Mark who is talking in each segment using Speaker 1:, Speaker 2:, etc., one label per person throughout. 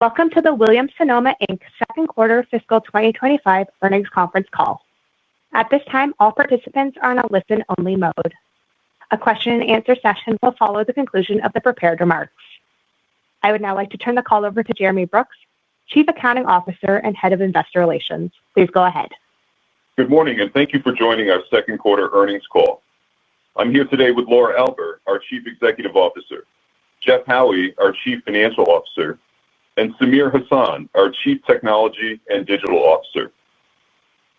Speaker 1: Welcome to the Williams-Sonoma Inc. Second Quarter Fiscal 2025 Earnings Conference Call. At this time, all participants are in a listen-only mode. A question-and-answer session will follow the conclusion of the prepared remarks. I would now like to turn the call over to Jeremy Brooks, Chief Accounting Officer and Head of Investor Relations. Please go ahead.
Speaker 2: Good morning, and thank you for joining our second quarter earnings call. I'm here today with Laura Alber, our Chief Executive Officer, Jeff Howie, our Chief Financial Officer, and Samir Hassan, our Chief Technology and Digital Officer.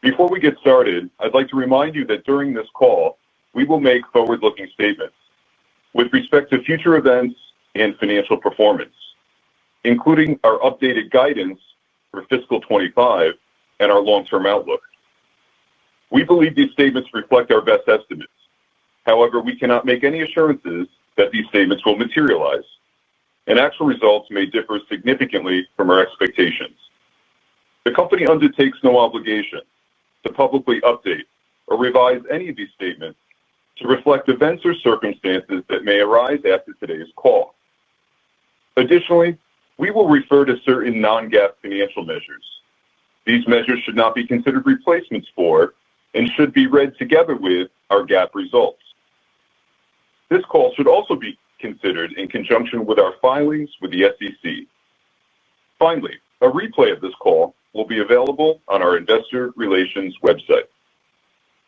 Speaker 2: Before we get started, I'd like to remind you that during this call, we will make forward-looking statements with respect to future events and financial performance, including our updated guidance for fiscal 25 and our long-term outlook. We believe these statements reflect our best estimates. However, we cannot make any assurances that these statements will materialize, and actual results may differ significantly from our expectations. The company undertakes no obligation to publicly update or revise any of these statements to reflect events or circumstances that may arise after today's call. Additionally, we will refer to certain non-GAAP financial measures. These measures should not be considered replacements for and should be read together with our GAAP results. This call should also be considered in conjunction with our filings with the SEC. Finally, a replay of this call will be available on our Investor Relations website.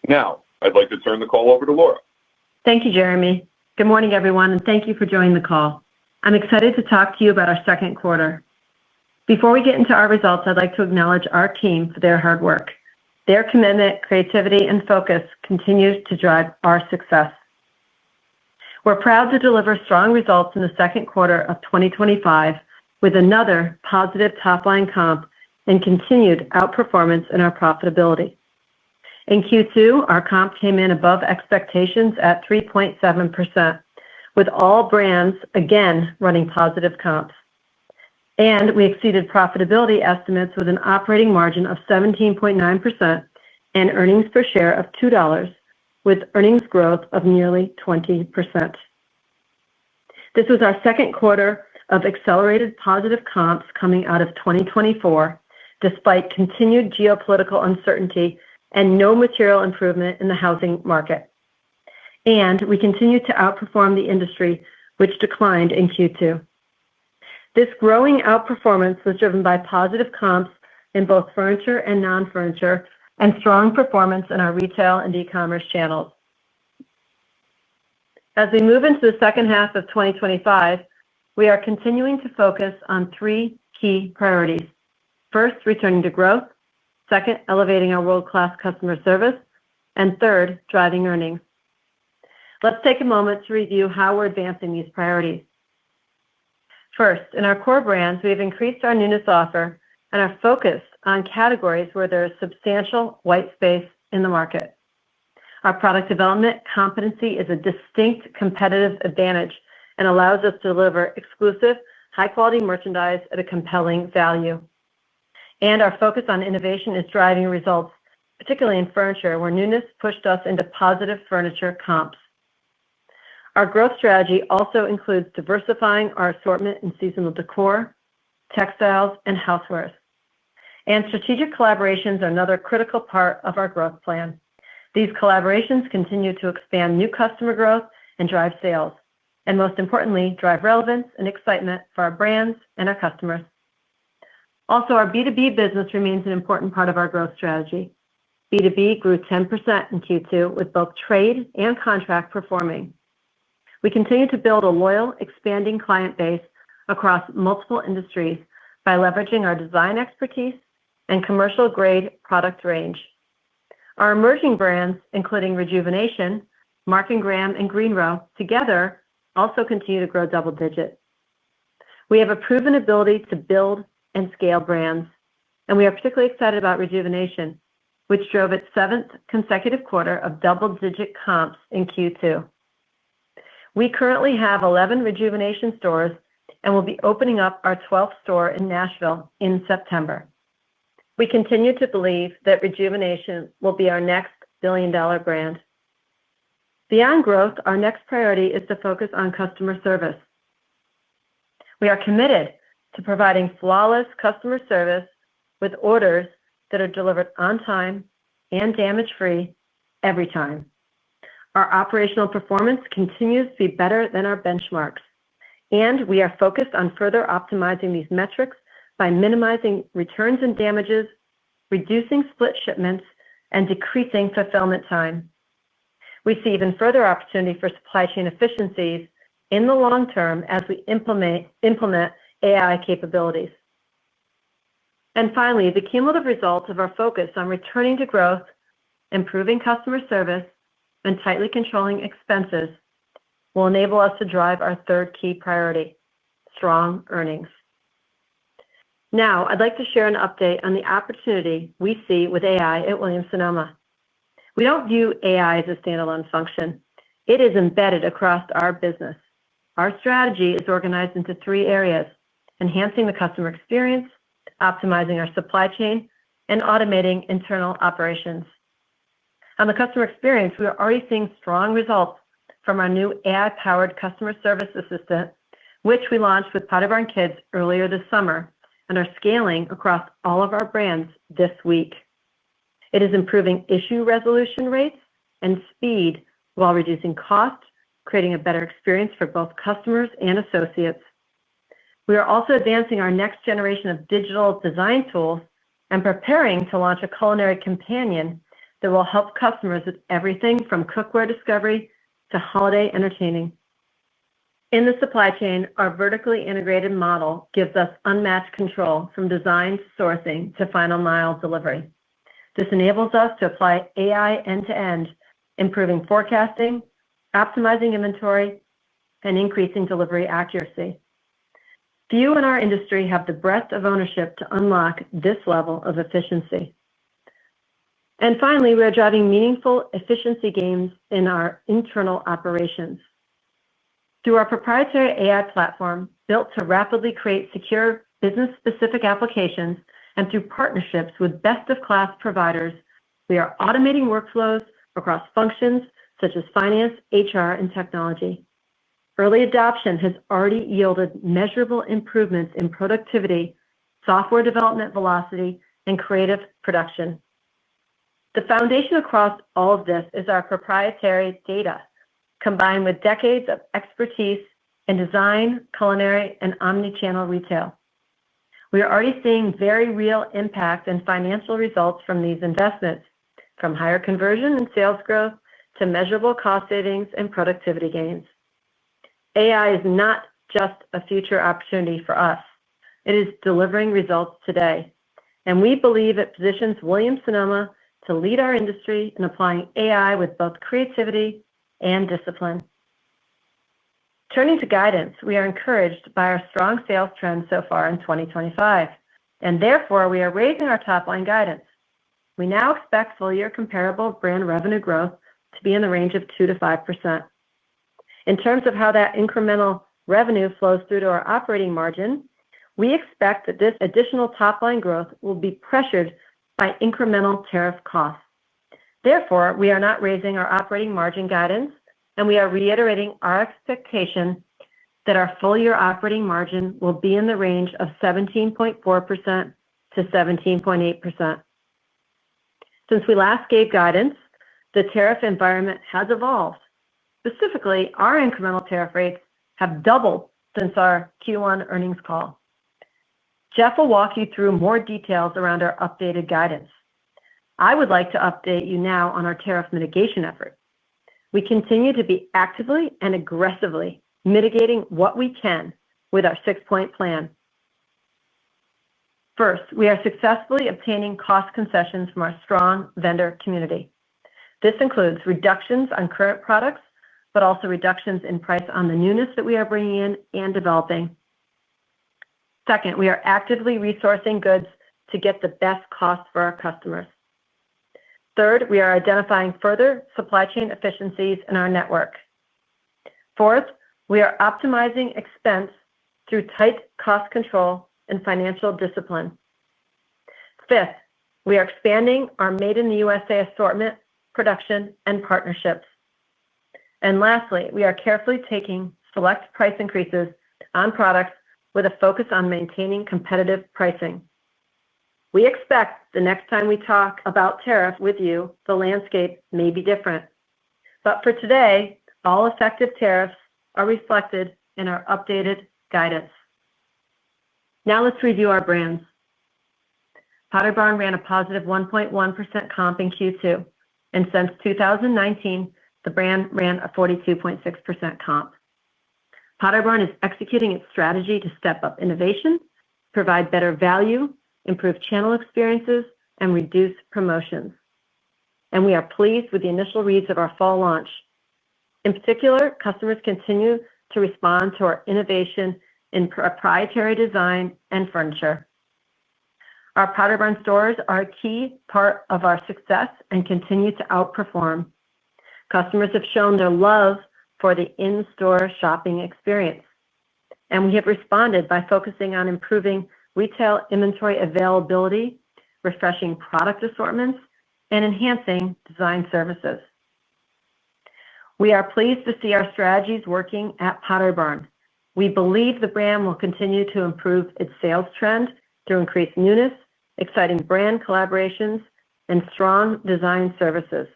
Speaker 2: Now, I'd like to turn the call over to Laura.
Speaker 3: Thank you, Jeremy. Good morning, everyone, and thank you for joining the call. I'm excited to talk to you about our second quarter. Before we get into our results, I'd like to acknowledge our team for their hard work. Their commitment, creativity, and focus continues to drive our success. We're proud to deliver strong results in the second quarter of 2025 with another positive top-line comp and continued outperformance in our profitability. In Q2, our comp came in above expectations at 3.7%, with all brands again running positive comps. And we exceeded profitability estimates with an operating margin of 17.9% and earnings per share of $2, with earnings growth of nearly 20%. This was our second quarter of accelerated positive comps coming out of 2024, despite continued geopolitical uncertainty and no material improvement in the housing market. And we continue to outperform the industry, which declined in Q2. This growing outperformance was driven by positive comps in both furniture and non-furniture and strong performance in our retail and e-commerce channels. As we move into the second half of 2025, we are continuing to focus on three key priorities. First, returning to growth. Second, elevating our world-class customer service. And third, driving earnings. Let's take a moment to review how we're advancing these priorities. First, in our core brands, we have increased our newness offer and are focused on categories where there is substantial white space in the market. Our product development competency is a distinct competitive advantage and allows us to deliver exclusive, high-quality merchandise at a compelling value. And our focus on innovation is driving results, particularly in furniture, where newness pushed us into positive furniture comps. Our growth strategy also includes diversifying our assortment in seasonal decor, textiles, and housewares. And strategic collaborations are another critical part of our growth plan. These collaborations continue to expand new customer growth and drive sales, and most importantly, drive relevance and excitement for our brands and our customers. Also, our B2B business remains an important part of our growth strategy. B2B grew 10% in Q2, with both trade and contract performing. We continue to build a loyal, expanding client base across multiple industries by leveraging our design expertise and commercial-grade product range. Our emerging brands, including Rejuvenation, Mark & Graham, and Green Row, together also continue to grow double-digit. We have a proven ability to build and scale brands, and we are particularly excited about Rejuvenation, which drove its seventh consecutive quarter of double-digit comps in Q2. We currently have 11 Rejuvenation stores and will be opening up our 12th store in Nashville in September. We continue to believe that Rejuvenation will be our next billion-dollar brand. Beyond growth, our next priority is to focus on customer service. We are committed to providing flawless customer service with orders that are delivered on time and damage-free every time. Our operational performance continues to be better than our benchmarks, and we are focused on further optimizing these metrics by minimizing returns and damages, reducing split shipments, and decreasing fulfillment time. We see even further opportunity for supply chain efficiencies in the long term as we implement AI capabilities. And finally, the cumulative results of our focus on returning to growth, improving customer service, and tightly controlling expenses will enable us to drive our third key priority: strong earnings. Now, I'd like to share an update on the opportunity we see with AI at Williams-Sonoma. We don't view AI as a standalone function. It is embedded across our business. Our strategy is organized into three areas: enhancing the customer experience, optimizing our supply chain, and automating internal operations. On the customer experience, we are already seeing strong results from our new AI-powered customer service assistant, which we launched with Potty Barn Kids earlier this summer and are scaling across all of our brands this week. It is improving issue resolution rates and speed while reducing cost, creating a better experience for both customers and associates. We are also advancing our next generation of digital design tools and preparing to launch a culinary companion that will help customers with everything from cookware discovery to holiday entertaining. In the supply chain, our vertically integrated model gives us unmatched control from design to sourcing to final mile delivery. This enables us to apply AI end-to-end, improving forecasting, optimizing inventory, and increasing delivery accuracy. Few in our industry have the breadth of ownership to unlock this level of efficiency. And finally, we are driving meaningful efficiency gains in our internal operations. Through our proprietary AI platform built to rapidly create secure business-specific applications and through partnerships with best-of-class providers, we are automating workflows across functions such as finance, HR, and technology. Early adoption has already yielded measurable improvements in productivity, software development velocity, and creative production. The foundation across all of this is our proprietary data, combined with decades of expertise in design, culinary, and omnichannel retail. We are already seeing very real impact and financial results from these investments, from higher conversion and sales growth to measurable cost savings and productivity gains. AI is not just a future opportunity for us. It is delivering results today, and we believe it positions Williams-Sonoma to lead our industry in applying AI with both creativity and discipline. Turning to guidance, we are encouraged by our strong sales trends so far in 2025, and therefore we are raising our top-line guidance. We now expect full-year comparable brand revenue growth to be in the range of 2 to 5%. In terms of how that incremental revenue flows through to our operating margin, we expect that this additional top-line growth will be pressured by incremental tariff costs. Therefore, we are not raising our operating margin guidance, and we are reiterating our expectation that our full-year operating margin will be in the range of 17.4% to 17.8%. Since we last gave guidance, the tariff environment has evolved. Specifically, our incremental tariff rates have doubled since our Q1 earnings call. Jeff will walk you through more details around our updated guidance. I would like to update you now on our tariff mitigation effort. We continue to be actively and aggressively mitigating what we can with our 6-point plan. First, we are successfully obtaining cost concessions from our strong vendor community. This includes reductions on current products, but also reductions in price on the newness that we are bringing in and developing. Second, we are actively resourcing goods to get the best cost for our customers. Third, we are identifying further supply chain efficiencies in our network. Fourth, we are optimizing expense through tight cost control and financial discipline. Fifth, we are expanding our Made in the USA assortment, production, and partnerships. And lastly, we are carefully taking select price increases on products with a focus on maintaining competitive pricing. We expect the next time we talk about tariffs with you, the landscape may be different. But for today, all effective tariffs are reflected in our updated guidance. Now let's review our brands. Pottery Barn ran a positive 1.1% comp in Q2, and since 2019, the brand ran a 42.6% comp. Pottery Barn is executing its strategy to step up innovation, provide better value, improve channel experiences, and reduce promotions. And we are pleased with the initial reads of our fall launch. In particular, customers continue to respond to our innovation in proprietary design and furniture. Our Pottery Barn stores are a key part of our success and continue to outperform. Customers have shown their love for the in-store shopping experience, and we have responded by focusing on improving retail inventory availability, refreshing product assortments, and enhancing design services. We are pleased to see our strategies working at Pottery Barn. We believe the brand will continue to improve its sales trend through increased newness, exciting brand collaborations, and strong design services.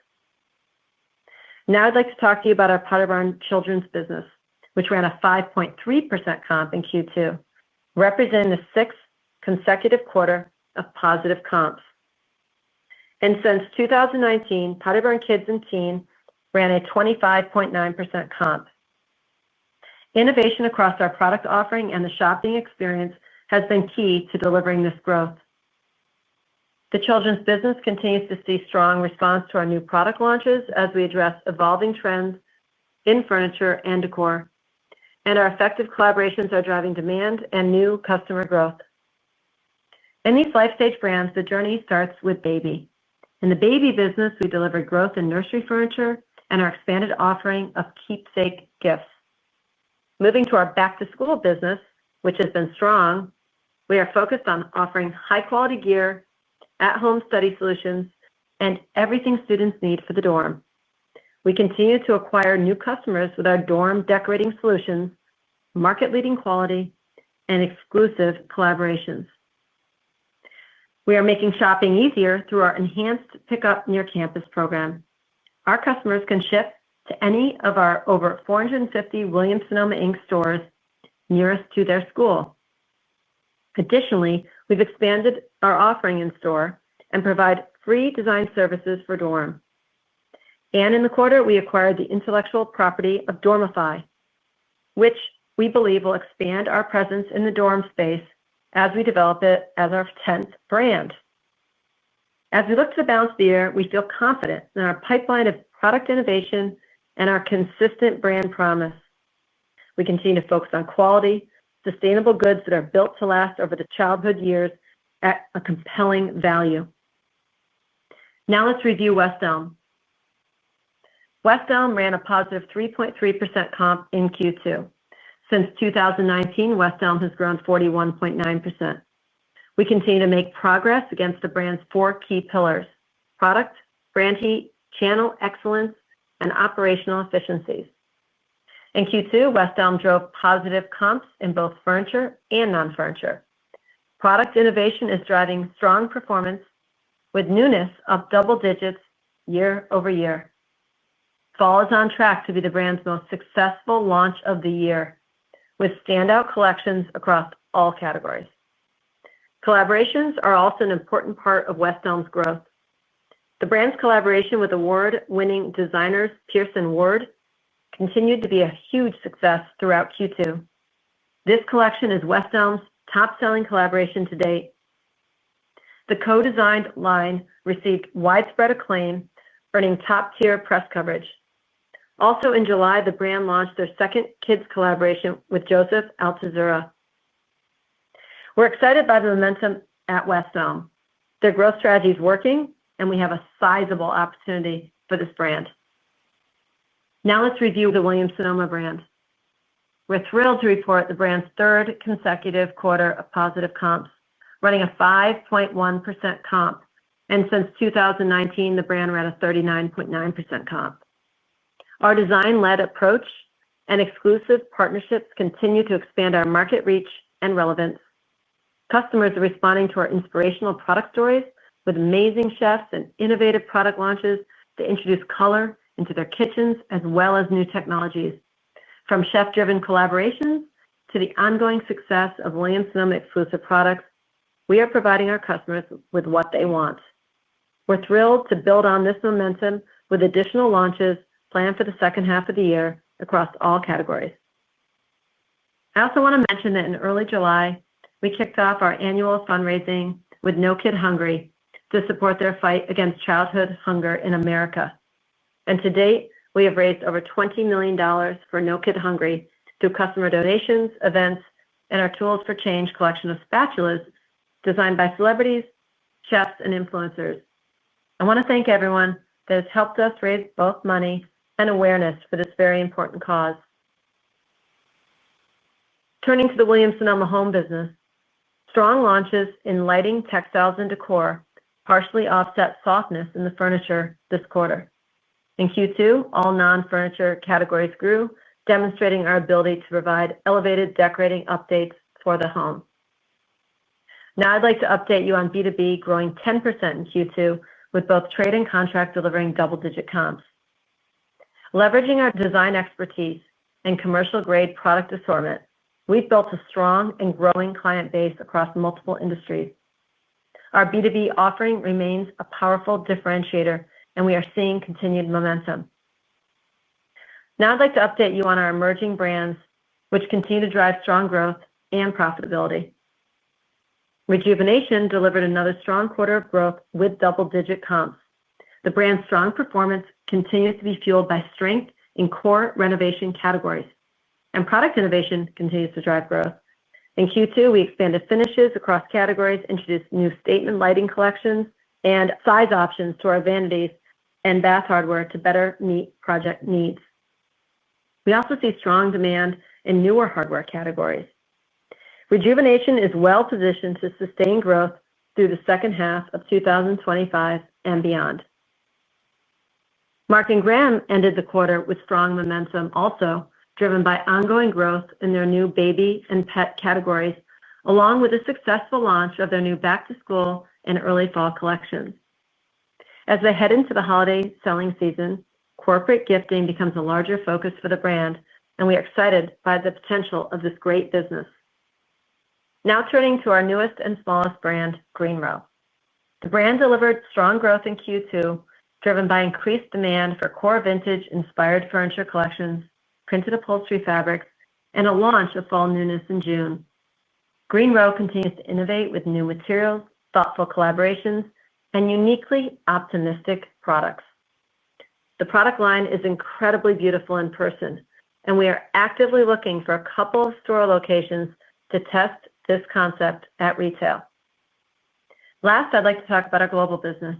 Speaker 3: Now I'd like to talk to you about our Pottery Barn children's business, which ran a 5.3% comp in Q2, representing the sixth consecutive quarter of positive comps. And since 2019, Pottery Barn Kids and Teen ran a 25.9% comp. Innovation across our product offering and the shopping experience has been key to delivering this growth. The children's business continues to see strong response to our new product launches as we address evolving trends in furniture and decor, and our effective collaborations are driving demand and new customer growth. In these life stage brands, the journey starts with baby. In the baby business, we delivered growth in nursery furniture and our expanded offering of keepsake gifts. Moving to our back-to-school business, which has been strong, we are focused on offering high-quality gear, at-home study solutions, and everything students need for the dorm. We continue to acquire new customers with our dorm decorating solutions, market-leading quality, and exclusive collaborations. We are making shopping easier through our enhanced Pickup Near Campus program. Our customers can ship to any of our over 450 Williams-Sonoma Inc. stores nearest to their school. Additionally, we've expanded our offering in store and provide free design services for dorm. And in the quarter, we acquired the intellectual property of Dormify, which we believe will expand our presence in the dorm space as we develop it as our 10th brand. As we look to the balance of the year, we feel confident in our pipeline of product innovation and our consistent brand promise. We continue to focus on quality, sustainable goods that are built to last over the childhood years at a compelling value. Now let's review West Elm. West Elm ran a positive 3.3% comp in Q2. Since 2019, West Elm has grown 41.9%. We continue to make progress against the brand's four key pillars: product, brand heat, channel excellence, and operational efficiencies. In Q2, West Elm drove positive comps in both furniture and non-furniture. Product innovation is driving strong performance with newness of double digits year over year. Fall is on track to be the brand's most successful launch of the year, with standout collections across all categories. Collaborations are also an important part of West Elm's growth. The brand's collaboration with award-winning designers Pearson Ward continued to be a huge success throughout Q2. This collection is West Elm's top-selling collaboration to date. The co-designed line received widespread acclaim, earning top-tier press coverage. Also in July, the brand launched their second kids collaboration with Joseph Altuzarra. We're excited by the momentum at West Elm. Their growth strategy is working, and we have a sizable opportunity for this brand. Now let's review the Williams-Sonoma brand. We're thrilled to report the brand's third consecutive quarter of positive comps, running a 5.1% comp, and since 2019, the brand ran a 39.9% comp. Our design-led approach and exclusive partnerships continue to expand our market reach and relevance. Customers are responding to our inspirational product stories with amazing chefs and innovative product launches to introduce color into their kitchens as well as new technologies. From chef-driven collaborations to the ongoing success of Williams-Sonoma exclusive products, we are providing our customers with what they want. We're thrilled to build on this momentum with additional launches planned for the second half of the year across all categories. I also want to mention that in early July, we kicked off our annual fundraising with No Kid Hungry to support their fight against childhood hunger in America. And to date, we have raised over $20 million for No Kid Hungry through customer donations, events, and our Tools for Change collection of spatulas designed by celebrities, chefs, and influencers. I want to thank everyone that has helped us raise both money and awareness for this very important cause. Turning to the Williams-Sonoma home business, strong launches in lighting, textiles, and decor partially offset softness in the furniture this quarter. In Q2, all non-furniture categories grew, demonstrating our ability to provide elevated decorating updates for the home. Now I'd like to update you on B2B growing 10% in Q2, with both trade and contract delivering double-digit comps. Leveraging our design expertise and commercial-grade product assortment, we've built a strong and growing client base across multiple industries. Our B2B offering remains a powerful differentiator, and we are seeing continued momentum. Now I'd like to update you on our emerging brands, which continue to drive strong growth and profitability. Rejuvenation delivered another strong quarter of growth with double-digit comps. The brand's strong performance continues to be fueled by strength in core renovation categories, and product innovation continues to drive growth. In Q2, we expanded finishes across categories, introduced new statement lighting collections, and size options to our vanities and bath hardware to better meet project needs. We also see strong demand in newer hardware categories. Rejuvenation is well-positioned to sustain growth through the second half of 2025 and beyond. Mark & Graham ended the quarter with strong momentum, also driven by ongoing growth in their new baby and pet categories, along with the successful launch of their new back-to-school and early fall collections. As they head into the holiday selling season, corporate gifting becomes a larger focus for the brand, and we are excited by the potential of this great business. Now turning to our newest and smallest brand, Green Row. The brand delivered strong growth in Q2, driven by increased demand for core vintage-inspired furniture collections, printed upholstery fabrics, and a launch of fall newness in June. Green Row continues to innovate with new materials, thoughtful collaborations, and uniquely optimistic products. The product line is incredibly beautiful in person, and we are actively looking for a couple of store locations to test this concept at retail. Last, I'd like to talk about our global business.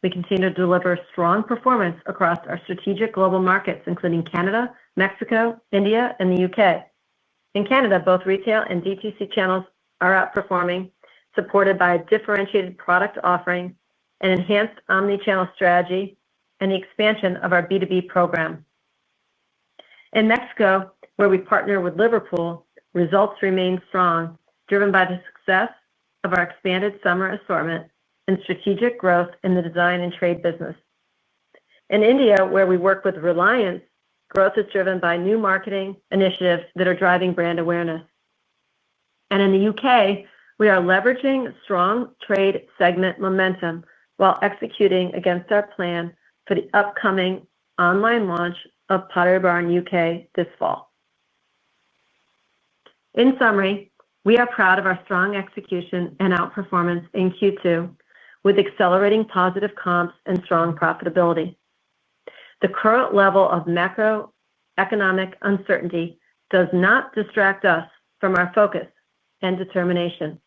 Speaker 3: We continue to deliver strong performance across our strategic global markets, including Canada, Mexico, India, and the UK. In Canada, both retail and DTC channels are outperforming, supported by a differentiated product offering, an enhanced omni-channel strategy, and the expansion of our B2B program. In Mexico, where we partner with Liverpool, results remain strong, driven by the success of our expanded summer assortment and strategic growth in the design and trade business. In India, where we work with Reliance, growth is driven by new marketing initiatives that are driving brand awareness. And in the UK, we are leveraging strong trade segment momentum while executing against our plan for the upcoming online launch of Pottery Barn UK this fall. In summary, we are proud of our strong execution and outperformance in Q2, with accelerating positive comps and strong profitability. The current level of macroeconomic uncertainty does not distract us from our focus and determination.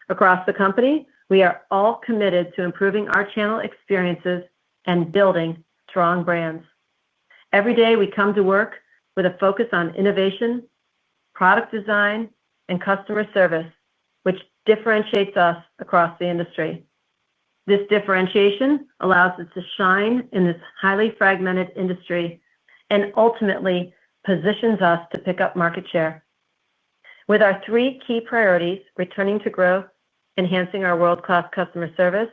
Speaker 3: Across the company, we are all committed to improving our channel experiences and building strong brands. Every day we come to work with a focus on innovation, product design, and customer service, which differentiates us across the industry. This differentiation allows us to shine in this highly fragmented industry and ultimately positions us to pick up market share. With our three key priorities, returning to growth, enhancing our world-class customer service,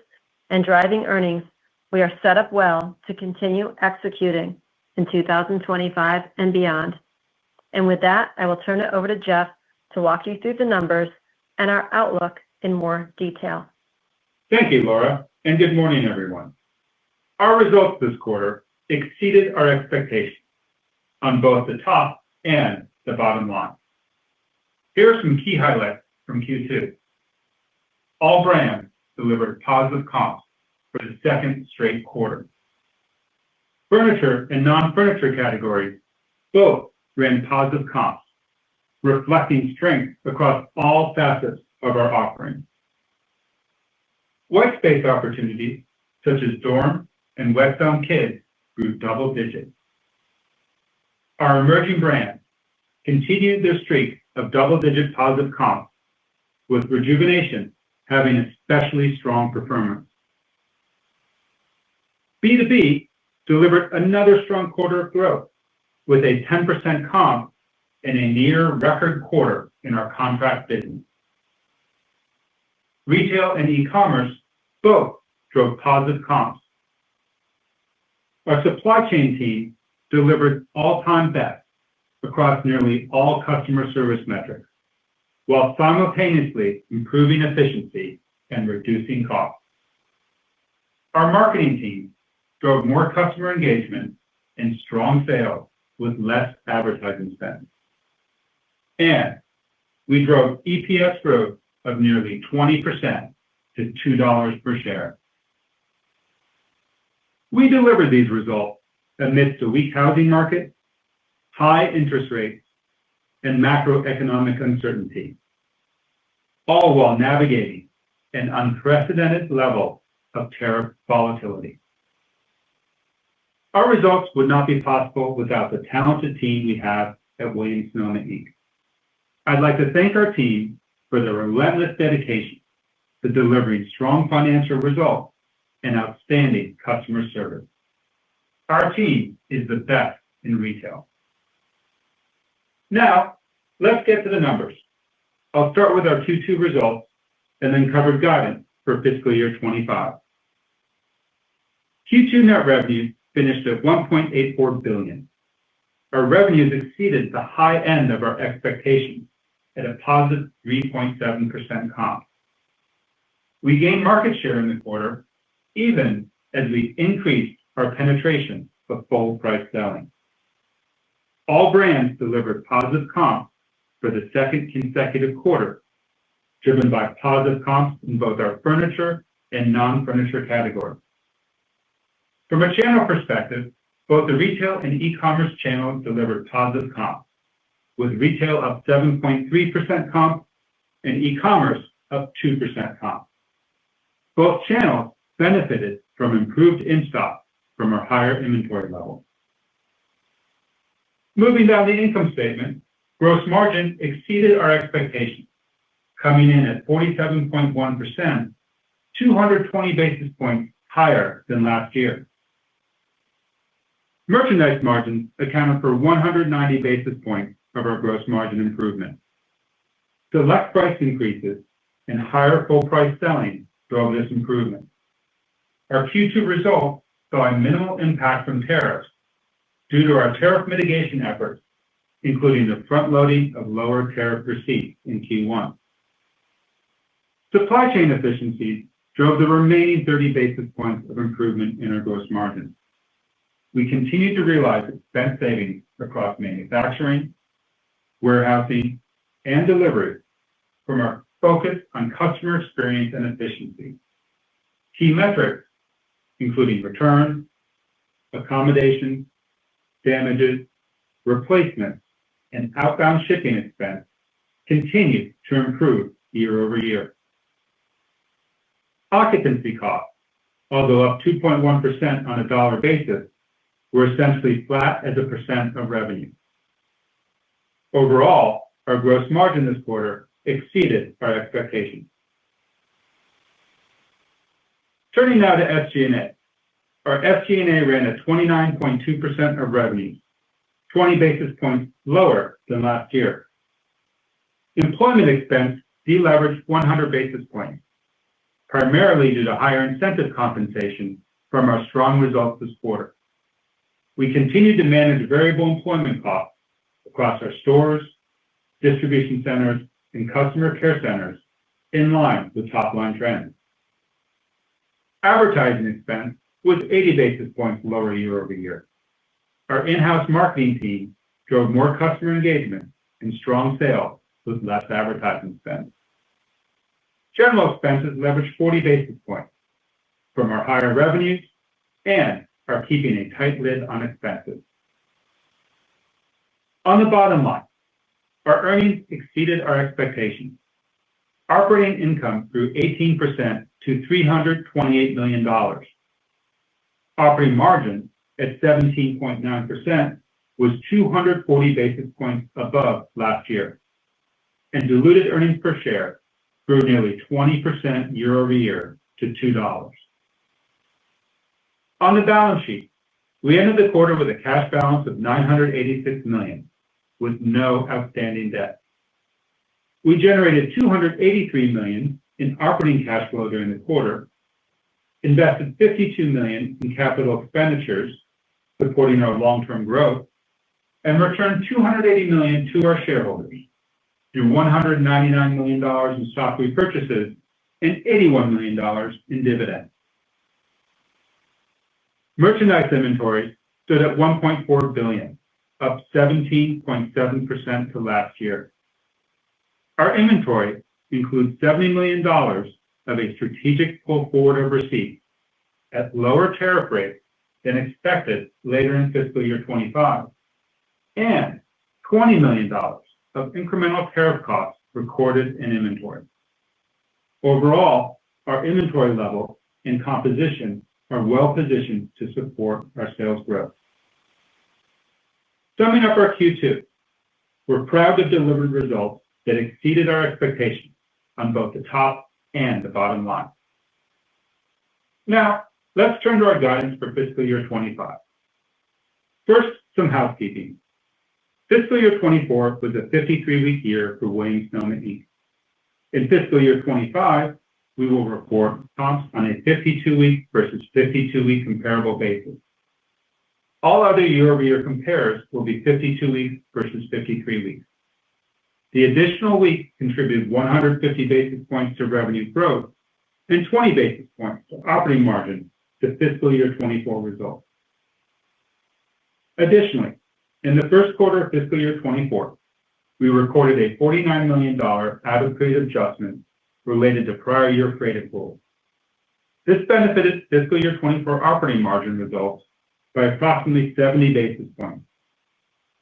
Speaker 3: and driving earnings, we are set up well to continue executing in 2025 and beyond. With that, I will turn it over to Jeff to walk you through the numbers and our outlook in more detail.
Speaker 4: Thank you, Laura, and good morning, everyone. Our results this quarter exceeded our expectations on both the top and the bottom line. Here are some key highlights from Q2. All brands delivered positive comps for the second straight quarter. Furniture and non-furniture categories both ran positive comps, reflecting strength across all facets of our offering. White space opportunities such as dorm and Wet Zone Kids grew double digits. Our emerging brands continued their streak of double-digit positive comps, with Rejuvenation having especially strong performance. B2B delivered another strong quarter of growth, with a 10% comp and a near-record quarter in our contract business. Retail and e-commerce both drove positive comps. Our supply chain team delivered all-time best across nearly all customer service metrics, while simultaneously improving efficiency and reducing costs. Our marketing team drove more customer engagement and strong sales with less advertising spend. And we drove EPS growth of nearly 20% to $2 per share. We delivered these results amidst a weak housing market, high interest rates, and macroeconomic uncertainty, all while navigating an unprecedented level of tariff volatility. Our results would not be possible without the talented team we have at Williams-Sonoma Inc. I'd like to thank our team for their relentless dedication to delivering strong financial results and outstanding customer service. Our team is the best in retail. Now, let's get to the numbers. I'll start with our Q2 results and then cover guidance for Fiscal Year 25. Q2 net revenue finished at $1.84 billion. Our revenues exceeded the high end of our expectations at a positive 3.7% comp. We gained market share in the quarter, even as we increased our penetration of full-price selling. All brands delivered positive comps for the second consecutive quarter, driven by positive comps in both our furniture and non-furniture categories. From a channel perspective, both the retail and e-commerce channels delivered positive comps, with retail up 7.3% comp and e-commerce up 2% comp. Both channels benefited from improved in-stock from our higher inventory levels. Moving down the income statement, gross margin exceeded our expectations, coming in at 47.1%, 220 basis points higher than last year. Merchandise margins accounted for 190 basis points of our gross margin improvement. Select price increases and higher full-price selling drove this improvement. Our Q2 results saw a minimal impact from tariffs due to our tariff mitigation efforts, including the front-loading of lower tariff receipts in Q1. Supply chain efficiencies drove the remaining 30 basis points of improvement in our gross margin. We continue to realize expense savings across manufacturing, warehousing, and delivery from our focus on customer experience and efficiency. Key metrics, including returns, accommodations, damages, replacements, and outbound shipping expense, continue to improve year-over-year. Occupancy costs, although up 2.1% on a dollar basis, were essentially flat as a percent of revenue. Overall, our gross margin this quarter exceeded our expectations. Turning now to SG&A. Our SG&A ran at 29.2% of revenue, 20 basis points lower than last year. Employment expense deleveraged 100 basis points, primarily due to higher incentive compensation from our strong results this quarter. We continue to manage variable employment costs across our stores, distribution centers, and customer care centers in line with top-line trends. Advertising expense was 80 basis points lower year-over-year. Our in-house marketing team drove more customer engagement and strong sales with less advertising spend. General expenses leveraged 40 basis points from our higher revenues and are keeping a tight lid on expenses. On the bottom line, our earnings exceeded our expectations. Operating income grew 18% to $328 million. Operating margin at 17.9% was 240 basis points above last year, and diluted earnings per share grew nearly 20% year-over-year to $2. On the balance sheet, we ended the quarter with a cash balance of $986 million, with no outstanding debt. We generated $283 million in operating cash flow during the quarter, invested $52 million in capital expenditures supporting our long-term growth, and returned $280 million to our shareholders through $199 million in stock repurchases and $81 million in dividends. Merchandise inventory stood at $1.4 billion, up 17.7% to last year. Our inventory includes $70 million of a strategic pull forward of receipts at lower tariff rates than expected later in fiscal year 25, and $20 million of incremental tariff costs recorded in inventory. Overall, our inventory level and composition are well positioned to support our sales growth. Summing up our Q2, we're proud to deliver results that exceeded our expectations on both the top and the bottom line. Now, let's turn to our guidance for fiscal year 25. First, some housekeeping. Fiscal year 24 was a 53-week year for Williams-Sonoma Inc. In fiscal year 25, we will report comps on a 52-week versus 52-week comparable basis. All other year-over-year compares will be 52 weeks versus 53 weeks. The additional week contributed 150 basis points to revenue growth and 20 basis points to operating margin to fiscal year 24 results. Additionally, in the first quarter of fiscal year 24, we recorded a $49 million out-of-period adjustment related to prior year freight accruals. This benefited fiscal year 24 operating margin results by approximately 70 basis points.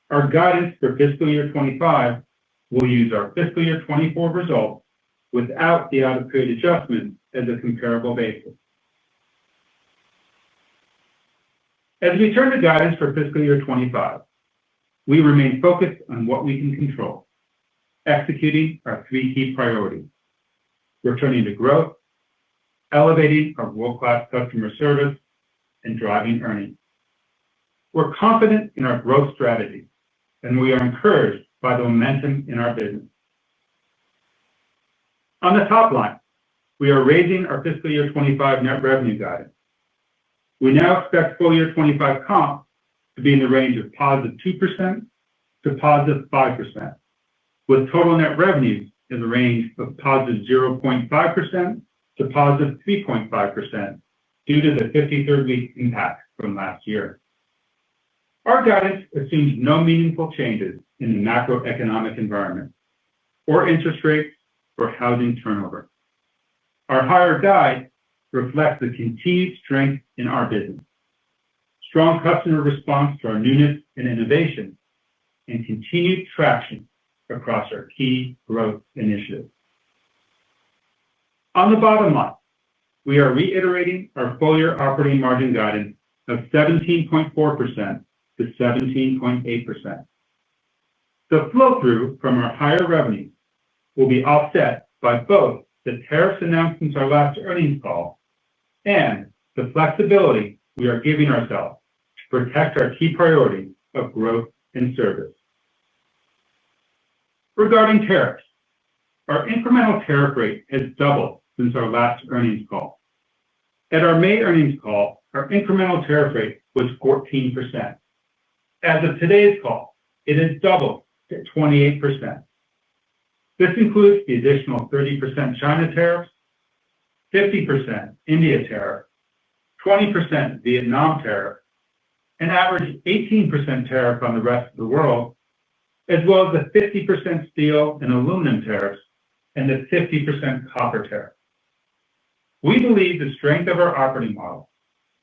Speaker 4: Our guidance for fiscal year 25 will use our fiscal year 24 results without the out-of-period adjustment as a comparable basis. As we turn to guidance for fiscal year 25, we remain focused on what we can control, executing our three key priorities: returning to growth, elevating our world-class customer service, and driving earnings. We're confident in our growth strategy, and we are encouraged by the momentum in our business. On the top line, we are raising our fiscal year 25 net revenue guidance. We now expect full year 25 comp to be in the range of positive 2% to positive 5%, with total net revenues in the range of positive 0.5% to positive 3.5% due to the 53rd week impact from last year. Our guidance assumes no meaningful changes in the macroeconomic environment, or interest rates, or housing turnover. Our higher guide reflects the continued strength in our business, strong customer response to our newness and innovation, and continued traction across our key growth initiatives. On the bottom line, we are reiterating our full year operating margin guidance of 17.4% to 17.8%. The flow-through from our higher revenue will be offset by both the tariffs announced since our last earnings call and the flexibility we are giving ourselves to protect our key priorities of growth and service. Regarding tariffs, Our incremental tariff rate has doubled since our last earnings call. At our May earnings call, our incremental tariff rate was 14%. As of today's call, it has doubled to 28%. This includes the additional 30% China tariffs, 50% India tariff, 20% Vietnam tariff, an average 18% tariff on the rest of the world, as well as the 50% steel and aluminum tariffs and the 50% copper tariff. We believe the strength of our operating model,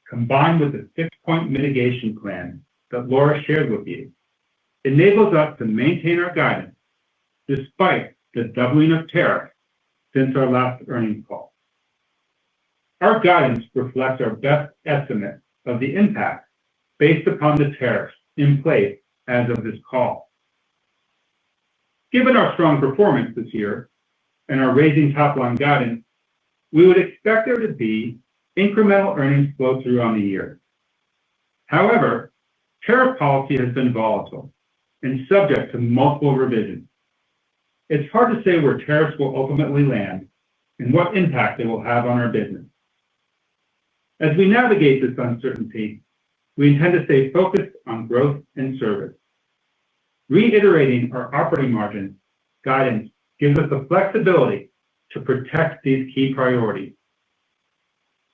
Speaker 4: combined with the 6-point mitigation plan that Laura shared with you, enables us to maintain our guidance despite the doubling of tariffs since our last earnings call. Our guidance reflects our best estimate of the impact based upon the tariffs in place as of this call. Given our strong performance this year and our raising top-line guidance, we would expect there to be incremental earnings flow through on the year. However, tariff policy has been volatile and subject to multiple revisions. It's hard to say where tariffs will ultimately land and what impact they will have on our business. As we navigate this uncertainty, we intend to stay focused on growth and service. Reiterating our operating margin guidance gives us the flexibility to protect these key priorities.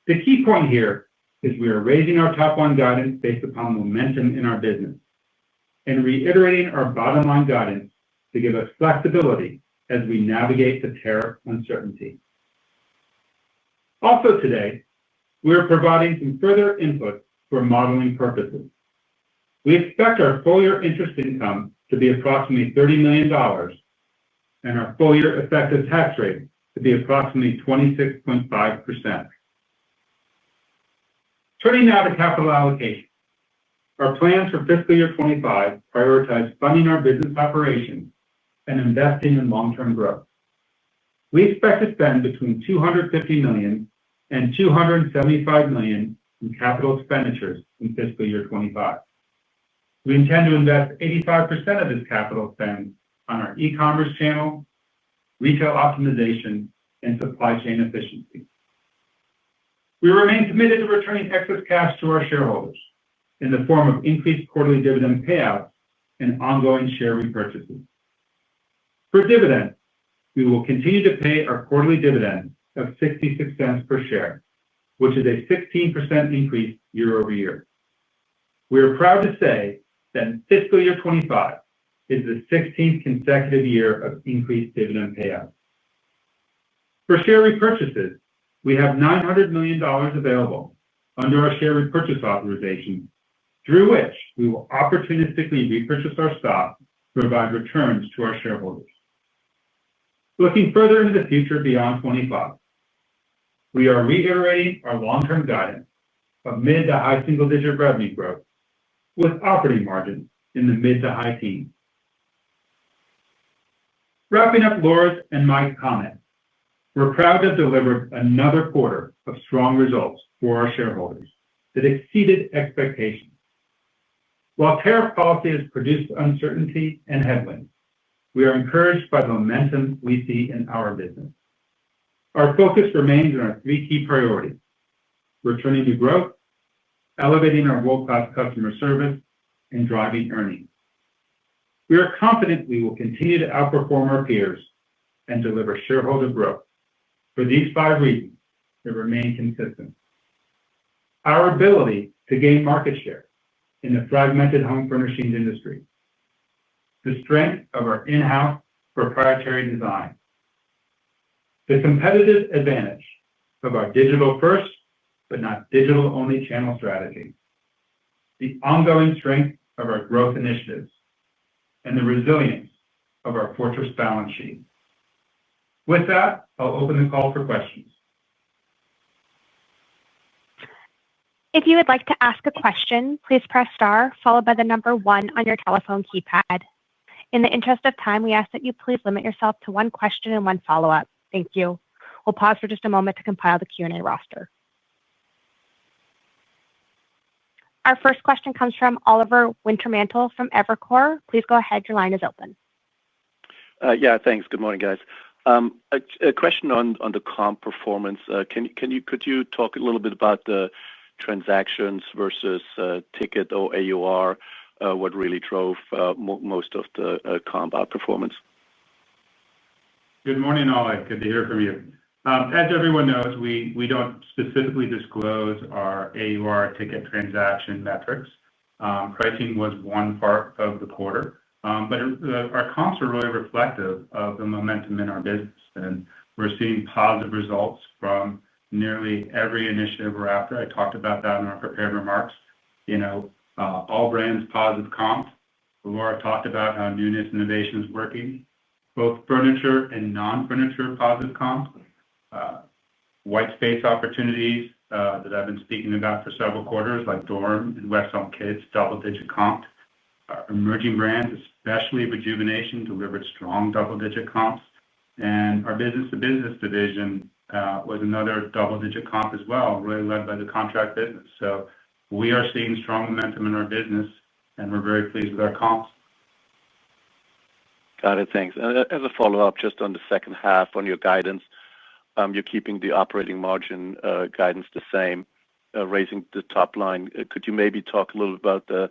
Speaker 4: The key point here is we are raising our top-line guidance based upon momentum in our business and reiterating our bottom-line guidance to give us flexibility as we navigate the tariff uncertainty. Also today, we are providing some further input for modeling purposes. We expect our full-year interest income to be approximately $30 million and our full-year effective tax rate to be approximately 26.5%. Turning now to capital allocation. Our plans for fiscal year 25 prioritize funding our business operations and investing in long-term growth. We expect to spend between $250 million and $275 million in capital expenditures in fiscal year 25. We intend to invest 85% of this capital spend on our e-commerce channel, retail optimization, and supply chain efficiency. We remain committed to returning excess cash to our shareholders in the form of increased quarterly dividend payouts and ongoing share repurchases. For dividends, we will continue to pay our quarterly dividend of 66 cents per share, which is a 16% increase year over year. We are proud to say that fiscal year 25 is the 16th consecutive year of increased dividend payouts. For share repurchases, we have $900 million available under our share repurchase authorization, through which we will opportunistically repurchase our stock to provide returns to our shareholders. Looking further into the future beyond 25, we are reiterating our long-term guidance of mid to high single-digit revenue growth with operating margins in the mid to high teens. Wrapping up Laura's and my comments, we're proud to have delivered another quarter of strong results for our shareholders that exceeded expectations. While tariff policy has produced uncertainty and headwinds, we are encouraged by the momentum we see in our business. Our focus remains on our three key priorities: returning to growth, elevating our world-class customer service, and driving earnings. We are confident we will continue to outperform our peers and deliver shareholder growth. For these 5 reasons, they remain consistent. Our ability to gain market share in the fragmented home furnishings industry, the strength of our in-house proprietary design, the competitive advantage of our digital-first but not digital-only channel strategy, the ongoing strength of our growth initiatives, and the resilience of our fortress balance sheet. With that, I'll open the call for questions.
Speaker 1: If you would like to ask a question, please press star followed by the number 1 on your telephone keypad. In the interest of time, we ask that you please limit yourself to 1 question and 1 follow-up. Thank you. We'll pause for just a moment to compile the Q&A roster. Our first question comes from Oliver Wintermantel from Evercore. Please go ahead. Your line is open.
Speaker 5: Yeah, thanks. Good morning, guys. A question on the comp performance. Could you talk a little bit about the transactions versus ticket or AUR? What really drove most of the comp outperformance?
Speaker 4: Good morning, Ollie. Good to hear from you. As everyone knows, we don't specifically disclose our AUR ticket transaction metrics. Pricing was one part of the quarter, but our comps are really reflective of the momentum in our business, and we're seeing positive results from nearly every initiative we're after. I talked about that in our prepared remarks. All brands positive comps. Laura talked about how newness innovation is working. Both furniture and non-furniture positive comps. White space opportunities that I've been speaking about for several quarters, like Dorm and West Elm Kids, double-digit comps. Emerging brands, especially Rejuvenation, delivered strong double-digit comps. And our business-to-business division was another double-digit comp as well, really led by the contract business. So we are seeing strong momentum in our business, and we're very pleased with our comps.
Speaker 5: Got it. Thanks. And as a follow-up, just on the second half on your guidance, you're keeping the operating margin guidance the same, raising the top line. Could you maybe talk a little about the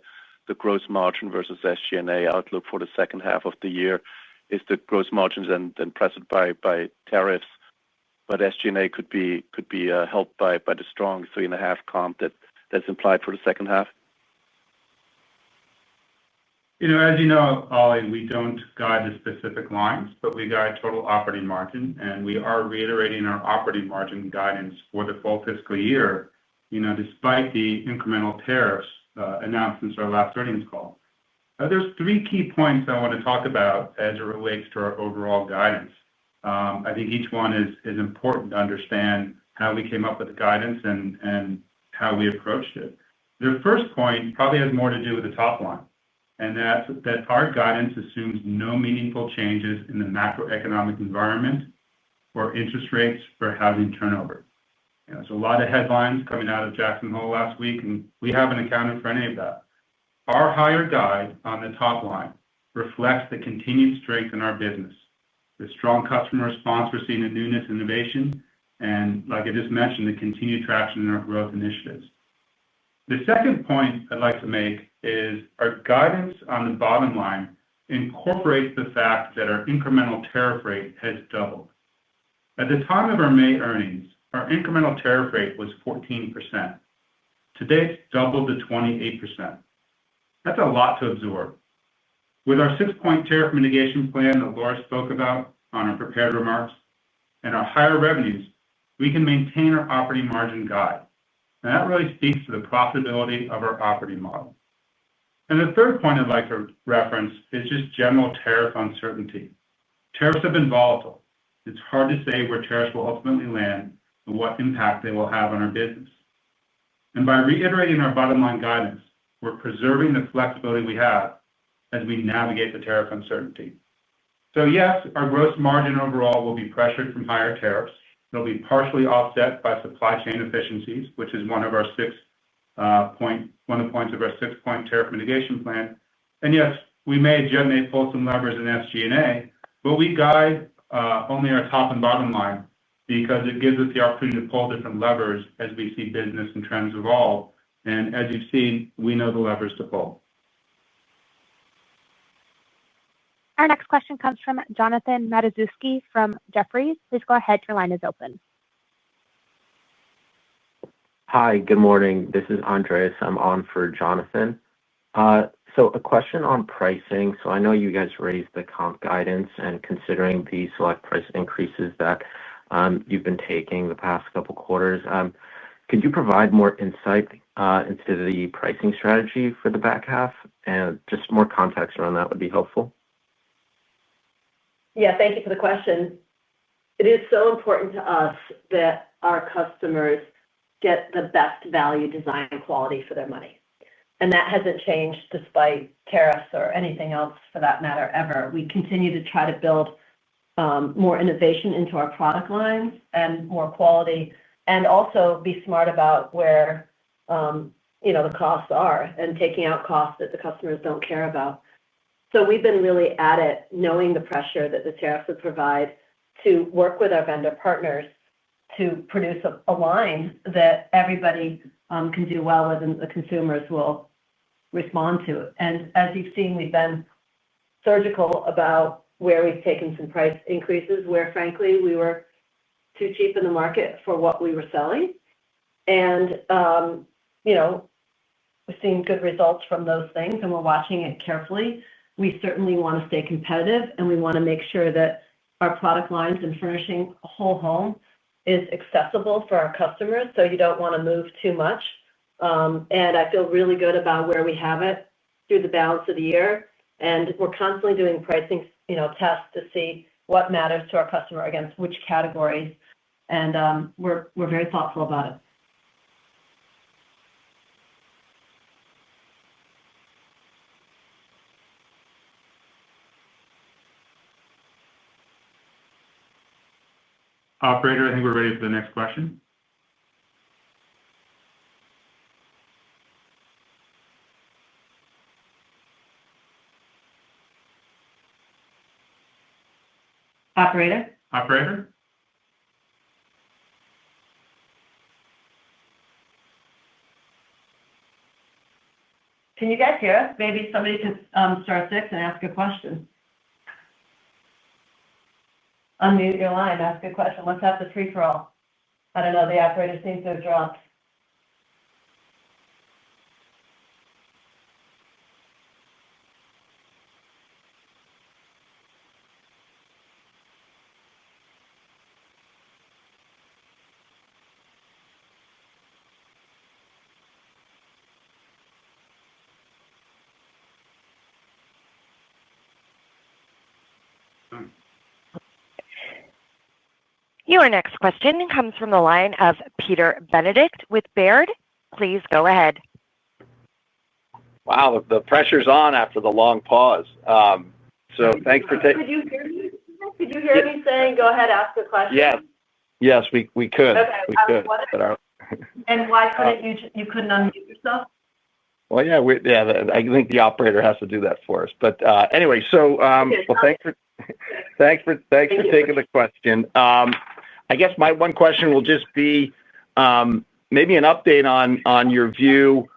Speaker 5: gross margin versus SG&A outlook for the second half of the year? Is the gross margins then pressured by tariffs, but SG&A could be helped by the strong 3.5 comp that's implied for the second half?
Speaker 4: As you know, Ollie, we don't guide the specific lines, but we guide total operating margin, and we are reiterating our operating margin guidance for the full fiscal year, despite the incremental tariffs announced since our last earnings call. There's three key points I want to talk about as it relates to our overall guidance. I think each one is important to understand how we came up with the guidance and how we approached it. The first point probably has more to do with the top line, and that's that our guidance assumes no meaningful changes in the macroeconomic environment or interest rates for housing turnover. There's a lot of headlines coming out of Jackson Hole last week, and we haven't accounted for any of that. Our higher guide on the top line reflects the continued strength in our business, the strong customer response we're seeing in newness innovation, and, like I just mentioned, the continued traction in our growth initiatives. The second point I'd like to make is our guidance on the bottom line incorporates the fact that our incremental tariff rate has doubled. At the time of our May earnings, our incremental tariff rate was 14%. Today, it's doubled to 28%. That's a lot to absorb. With our 6-point tariff mitigation plan that Laura spoke about on our prepared remarks and our higher revenues, we can maintain our operating margin guide. And that really speaks to the profitability of our operating model. And the third point I'd like to reference is just general tariff uncertainty. Tariffs have been volatile. It's hard to say where tariffs will ultimately land and what impact they will have on our business. And by reiterating our bottom line guidance, we're preserving the flexibility we have as we navigate the tariff uncertainty. So yes, our gross margin overall will be pressured from higher tariffs. They'll be partially offset by supply chain efficiencies, which is one of the points of our 6-point tariff mitigation plan. And yes, we may pull some levers in SG&A, but we guide only our top and bottom line because it gives us the opportunity to pull different levers as we see business and trends evolve. And as you've seen, we know the levers to pull.
Speaker 1: Our next question comes from Jonathan Matuszewski from Jefferies. Please go ahead. Your line is open.
Speaker 6: Hi, good morning. This is Andreas. I'm on for Jonathan. So a question on pricing. So I know you guys raised the comp guidance, and considering the select price increases that you've been taking the past couple quarters, could you provide more insight into the pricing strategy for the back half? And just more context around that would be helpful.
Speaker 3: Yeah, thank you for the question. It is so important to us that our customers get the best value, design, and quality for their money. And that hasn't changed despite tariffs or anything else for that matter ever. We continue to try to build more innovation into our product lines and more quality, and also be smart about where the costs are and taking out costs that the customers don't care about. So we've been really at it, knowing the pressure that the tariffs would provide to work with our vendor partners to produce a line that everybody can do well with and the consumers will respond to. And as you've seen, we've been surgical about where we've taken some price increases, where frankly we were too cheap in the market for what we were selling. And, we've seen good results from those things and we're watching it carefully. We certainly want to stay competitive and we want to make sure that our product lines and furnishing a whole home is accessible for our customers. So you don't want to move too much. And I feel really good about where we have it through the balance of the year. And we're constantly doing pricing, tests to see what matters to our customer against which categories. And we're very thoughtful about it.
Speaker 4: Operator, I think we're ready for the next question.
Speaker 3: Operator?
Speaker 4: Operator?
Speaker 3: Can you guys hear us? Maybe somebody can star 6 and ask a question. Unmute your line, ask a question. Let's have the free-for-all. I don't know, the operator seems to have dropped.
Speaker 7: Your next question comes from the line of Peter Benedict with Baird. Please go ahead.
Speaker 8: Wow, the pressure's on after the long pause. So thanks for taking.
Speaker 3: Could you hear me? Could you hear me saying, "Go ahead, ask the question"?
Speaker 8: Yes, we could.
Speaker 3: Okay.
Speaker 8: We could.
Speaker 3: And why couldn't you couldn't unmute yourself?
Speaker 8: Well, I think the operator has to do that for us. But anyway, so thanks for taking the question. I guess my one question will just be maybe an update on your view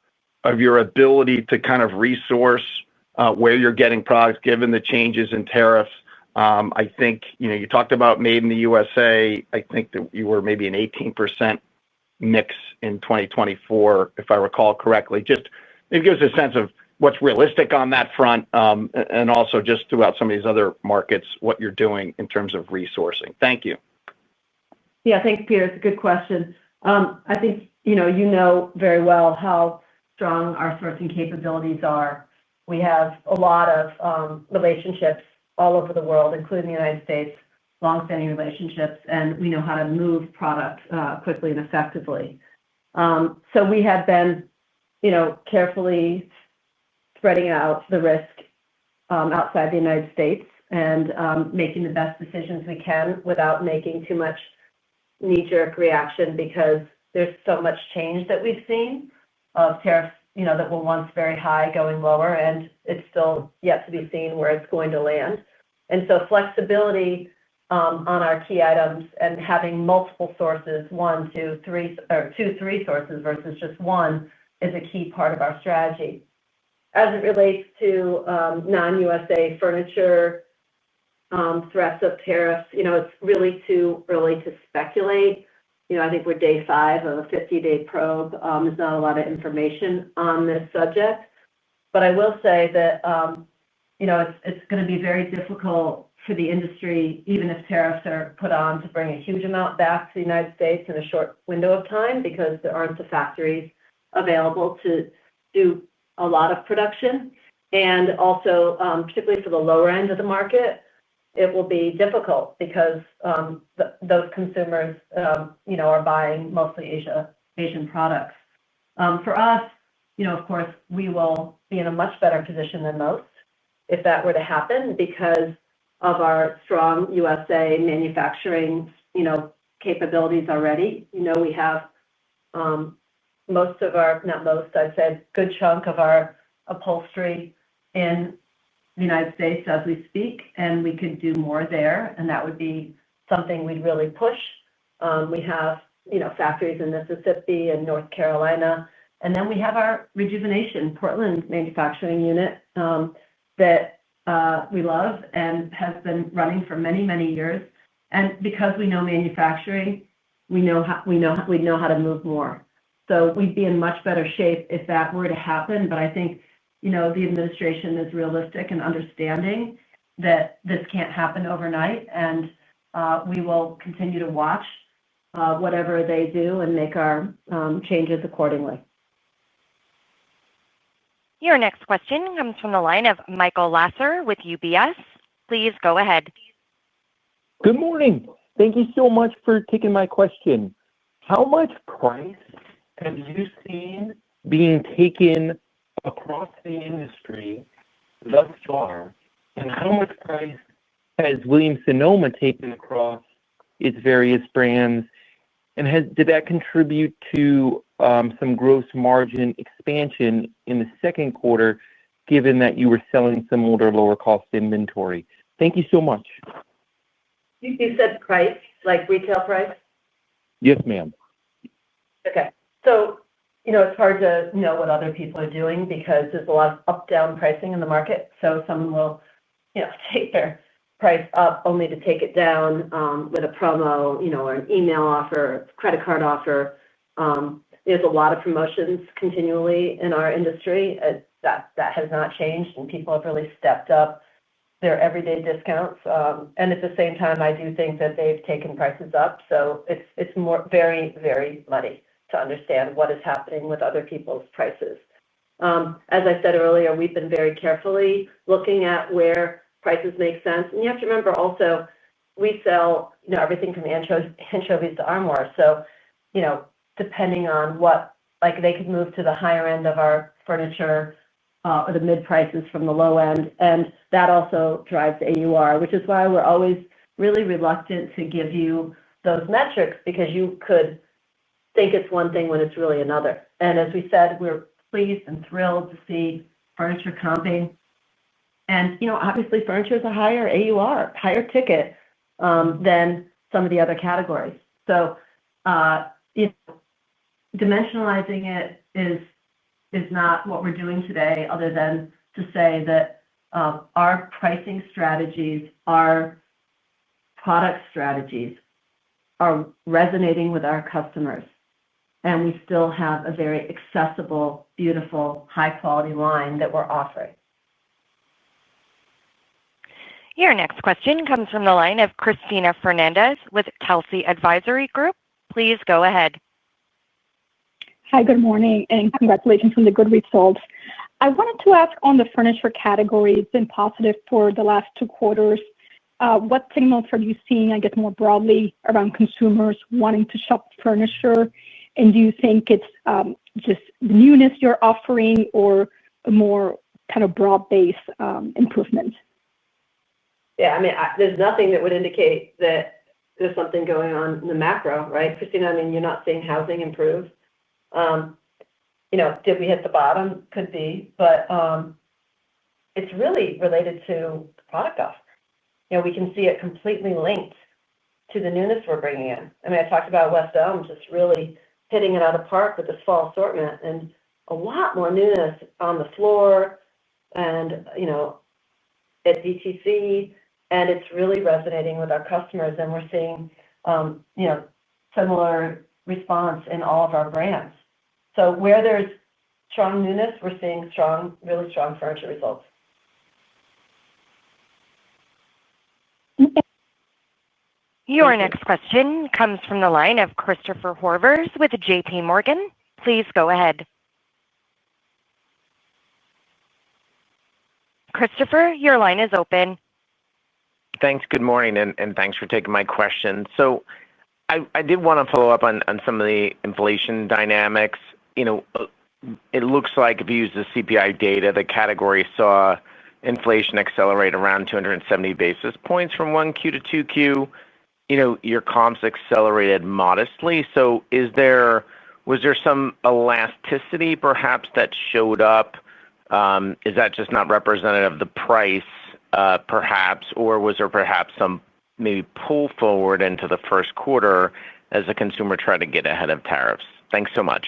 Speaker 8: of your ability to kind of resource where you're getting products given the changes in tariffs. I think you talked about made in the USA. I think that you were maybe an 18% mix in 2024, if I recall correctly. Just maybe give us a sense of what's realistic on that front, and also just throughout some of these other markets, what you're doing in terms of resourcing. Thank you.
Speaker 3: Yeah, thanks, Peter. It's a good question. I think you know very well how strong our sourcing capabilities are. We have a lot of relationships all over the world, including the United States, longstanding relationships, and we know how to move product quickly and effectively. So we have been, carefully spreading out the risk outside the United States and making the best decisions we can without making too much knee-jerk reaction, because there's so much change that we've seen of tariffs, that were once very high going lower, and it's still yet to be seen where it's going to land. And so flexibility on our key items and having multiple sources, 1, 2, 3, or 2, 3 sources versus just one, is a key part of our strategy. As it relates to non-USA furniture threats of tariffs, it's really too early to speculate. I think we're day 5 of a 50-day probe. There's not a lot of information on this subject. But I will say that, it's going to be very difficult for the industry, even if tariffs are put on, to bring a huge amount back to the United States in a short window of time, because there aren't the factories available to do a lot of production. And also, particularly for the lower end of the market, it will be difficult because those consumers, are buying mostly Asian products. For us, of course, we will be in a much better position than most if that were to happen, because of our strong USA manufacturing, capabilities already. We have most of our, not most, I'd say a good chunk of our upholstery in the United States as we speak, and we could do more there, and that would be something we'd really push. We have factories in Mississippi and North Carolina, and then we have our Rejuvenation Portland manufacturing unit that we love and has been running for many, many years. And because we know manufacturing, we know how to move more. So we'd be in much better shape if that were to happen. But I think the administration is realistic and understanding that this can't happen overnight, and we will continue to watch whatever they do and make our changes accordingly.
Speaker 7: Your next question comes from the line of Michael Lasser with UBS. Please go ahead.
Speaker 9: Good morning. Thank you so much for taking my question. How much price have you seen being taken across the industry thus far, and how much price has Williams-Sonoma taken across its various brands, and did that contribute to some gross margin expansion in the second quarter, given that you were selling some older, lower-cost inventory? Thank you so much.
Speaker 3: You said price, like retail price?
Speaker 9: Yes, ma'am.
Speaker 3: Okay. So, it's hard to know what other people are doing because there's a lot of up-down pricing in the market. So someone will, take their price up only to take it down with a promo, or an email offer, credit card offer. There's a lot of promotions continually in our industry. That has not changed, and people have really stepped up their everyday discounts. And at the same time, I do think that they've taken prices up. So it's more very, very muddy to understand what is happening with other people's prices. As I said earlier, we've been very carefully looking at where prices make sense. And you have to remember also, we sell everything from anchovies to armoire. So, depending on what, they could move to the higher end of our furniture or the mid prices from the low end. And that also drives AUR, which is why we're always really reluctant to give you those metrics, because you could think it's one thing when it's really another. And as we said, we're pleased and thrilled to see furniture comping. And, obviously furniture is a higher AUR, higher ticket than some of the other categories. So, dimensionalizing it is not what we're doing today, other than to say that our pricing strategies, our product strategies are resonating with our customers. And we still have a very accessible, beautiful, high-quality line that we're offering.
Speaker 7: Your next question comes from the line of Cristina Fernandez with Telsey Advisory Group. Please go ahead.
Speaker 10: Hi, good morning, and congratulations on the good results. I wanted to ask on the furniture category. It's been positive for the last 2 quarters. What signals are you seeing, more broadly, around consumers wanting to shop furniture? And do you think it's just the newness you're offering or a more kind of broad-based improvement?
Speaker 3: Yeah, there's nothing that would indicate that there's something going on in the macro, right, Christina? You're not seeing housing improve. Did we hit the bottom? Could be, but it's really related to the product offer. We can see it completely linked to the newness we're bringing in. I talked about West Elm just really hitting it out of the park with this fall assortment, and a lot more newness on the floor and, at DTC, and it's really resonating with our customers, and we're seeing, similar response in all of our brands. So where there's strong newness, we're seeing really strong furniture results.
Speaker 7: Your next question comes from the line of Christopher Horvers with JP Morgan. Please go ahead. Christopher, your line is open.
Speaker 11: Thanks. Good morning, and thanks for taking my question. So I did want to follow up on some of the inflation dynamics. It looks like if you use the CPI data, the category saw inflation accelerate around 270 basis points from 1Q to 2Q. Your comps accelerated modestly. So was there some elasticity perhaps that showed up? Is that just not representative of the price, perhaps, or was there perhaps some maybe pull forward into the first quarter as the consumer tried to get ahead of tariffs? Thanks so much.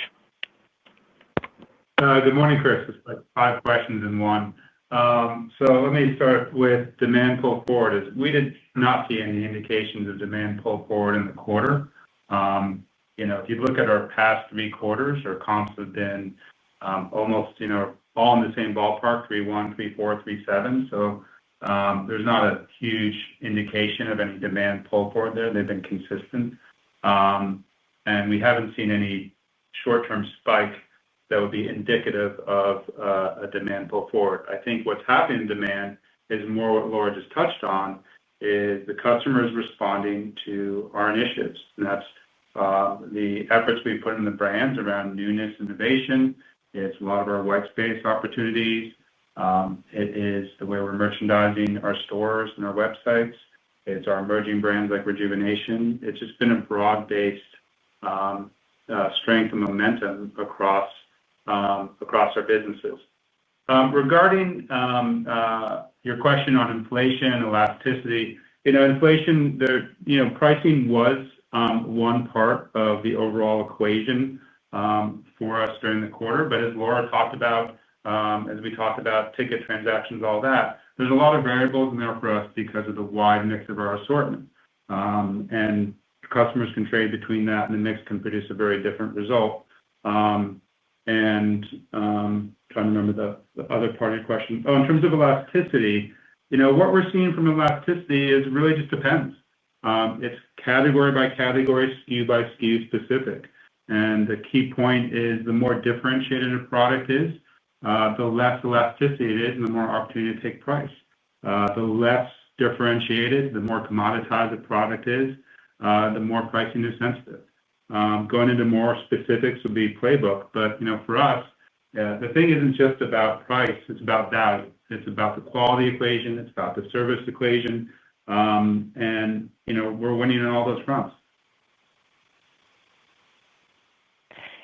Speaker 4: Good morning, Chris. It's like 5 questions in one. Let me start with demand pull forward. We did not see any indications of demand pull forward in the quarter. If you look at our past 3 quarters, our comps have been almost all in the same ballpark, 3.1, 3.4, 3.7. There's not a huge indication of any demand pull forward there. They've been consistent. We haven't seen any short-term spike that would be indicative of a demand pull forward. I think what's happening in demand is more what Laura just touched on, is the customers responding to our initiatives. That's the efforts we put in the brands around newness, innovation. It's a lot of our white space opportunities. It is the way we're merchandising our stores and our websites. It's our emerging brands like Rejuvenation. It's just been a broad-based strength and momentum across our businesses. Regarding your question on inflation and elasticity, inflation, pricing was one part of the overall equation for us during the quarter. As Laura talked about, as we talked about ticket transactions, all that, there's a lot of variables in there for us because of the wide mix of our assortment. Customers can trade between that, and the mix can produce a very different result. Trying to remember the other part of your question. In terms of elasticity, what we're seeing from elasticity is really just depends. It's category by category, SKU by SKU specific. The key point is the more differentiated a product is, the less elasticity it is, and the more opportunity to take price. The less differentiated, the more commoditized the product is, the more pricing is sensitive. Going into more specifics would be playbook. For us, the thing isn't just about price. It's about value. It's about the quality equation. It's about the service equation. We're winning on all those fronts.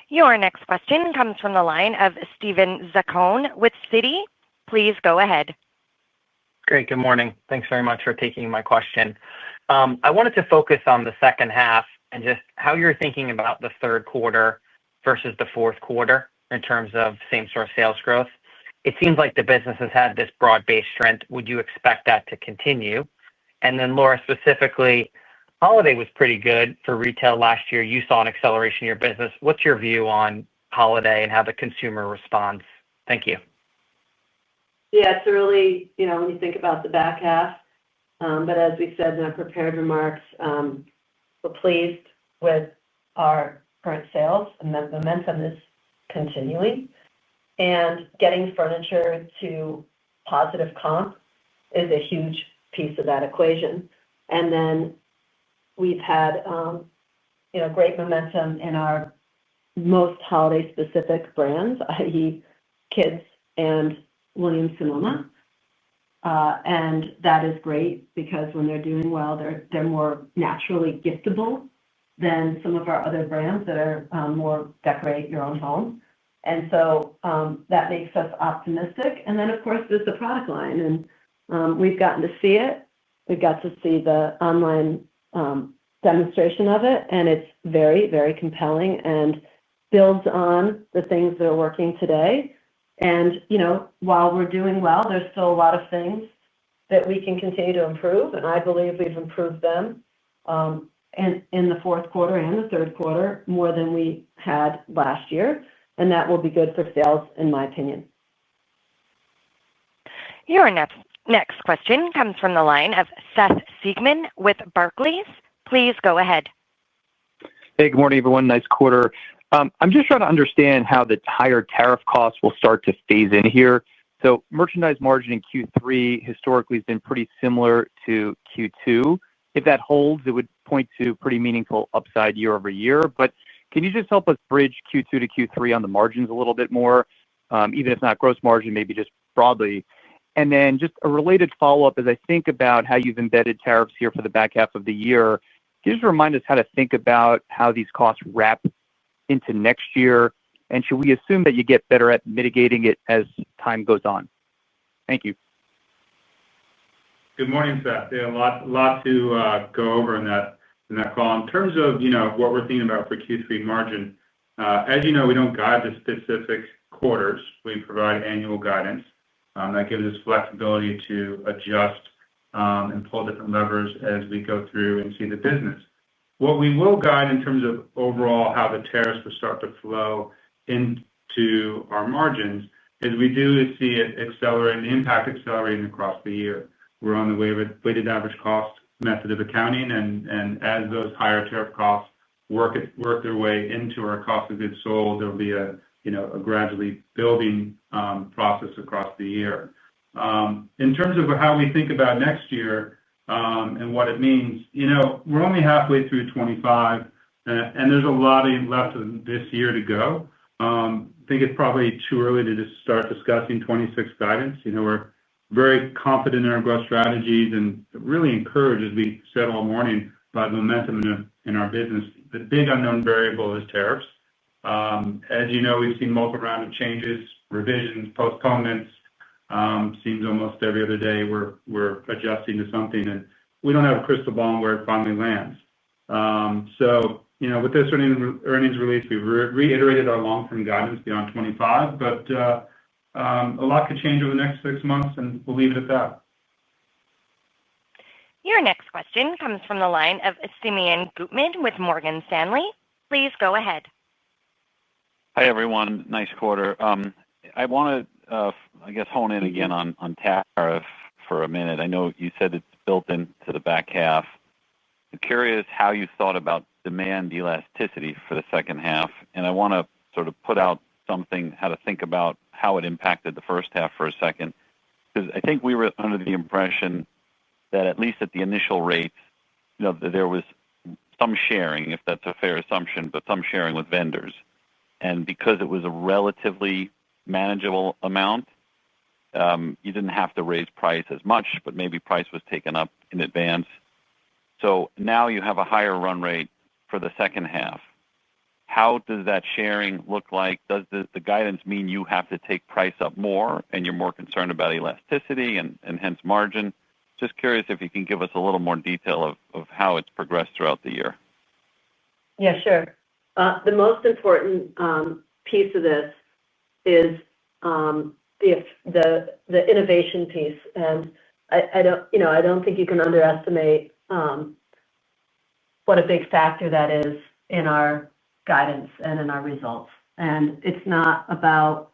Speaker 7: Your next question comes from the line of Steven Zaccone with Citi. Please go ahead.
Speaker 12: Great. Good morning. Thanks very much for taking my question. I wanted to focus on the second half and just how you're thinking about the third quarter versus the fourth quarter in terms of same-store sales growth. It seems like the business has had this broad-based strength. Would you expect that to continue? Laura, specifically, holiday was pretty good for retail last year. You saw an acceleration in your business. What's your view on holiday and how the consumer responds? Thank you.
Speaker 3: Yeah, it's really, when you think about the back half, but as we said in our prepared remarks, we're pleased with our current sales, and the momentum is continuing. Getting furniture to positive comp is a huge piece of that equation. We've had great momentum in our most holiday-specific brands, i.e., Kids and Williams-Sonoma. That is great because when they're doing well, they're more naturally giftable than some of our other brands that are more decorate your own home. That makes us optimistic. Of course, there's the product line. We've gotten to see it. We've got to see the online demonstration of it. It's very, very compelling and builds on the things that are working today. While we're doing well, there's still a lot of things that we can continue to improve. I believe we've improved them in the fourth quarter and the third quarter more than we had last year. That will be good for sales, in my opinion.
Speaker 7: Your next question comes from the line of Seth Sigman with Barclays. Please go ahead.
Speaker 13: Hey, good morning, everyone. Nice quarter. I'm just trying to understand how the higher tariff costs will start to phase in here. Merchandise margin in Q3 historically has been pretty similar to Q2. If that holds, it would point to pretty meaningful upside year-over-year. Can you just help us bridge Q2 to Q3 on the margins a little bit more, even if not gross margin, maybe just broadly? Just a related follow-up, as I think about how you've embedded tariffs here for the back half of the year, can you just remind us how to think about how these costs wrap into next year? Should we assume that you get better at mitigating it as time goes on? Thank you.
Speaker 4: Good morning, Seth. A lot to go over in that call. In terms of what we're thinking about for Q3 margin, as you know, we don't guide the specific quarters. We provide annual guidance. That gives us flexibility to adjust and pull different levers as we go through and see the business. What we will guide in terms of overall how the tariffs will start to flow into our margins is we do see it accelerating, the impact accelerating across the year. We're on the weighted average cost method of accounting, and as those higher tariff costs work their way into our cost of goods sold, there'll be a gradually building process across the year. In terms of how we think about next year and what it means, we're only halfway through 2025, and there's a lot left of this year to go. I think it's probably too early to just start discussing 2026 guidance. We're very confident in our growth strategies and really encouraged, as we said all morning, by the momentum in our business. The big unknown variable is tariffs. As you know, we've seen multiple rounds of changes, revisions, postponements. Seems almost every other day we're adjusting to something, and we don't have a crystal ball on where it finally lands. With this earnings release, we've reiterated our long-term guidance beyond 2025, but a lot could change over the next 6 months, and we'll leave it at that.
Speaker 7: Your next question comes from the line of Simeon Gutman with Morgan Stanley. Please go ahead.
Speaker 14: Hi, everyone. Nice quarter. I want to, hone in again on tariff for a minute. I know you said it's built into the back half. I'm curious how you thought about demand elasticity for the second half, and I want to sort of put out something, how to think about how it impacted the first half for a second, because I think we were under the impression that at least at the initial rates, that there was some sharing, if that's a fair assumption, but some sharing with vendors. And because it was a relatively manageable amount, you didn't have to raise price as much, but maybe price was taken up in advance. So now you have a higher run rate for the second half. How does that sharing look like? Does the guidance mean you have to take price up more and you're more concerned about elasticity and hence margin? Just curious if you can give us a little more detail of how it's progressed throughout the year.
Speaker 3: Yeah, sure. The most important piece of this is the innovation piece, and I don't think you can underestimate what a big factor that is in our guidance and in our results. And it's not about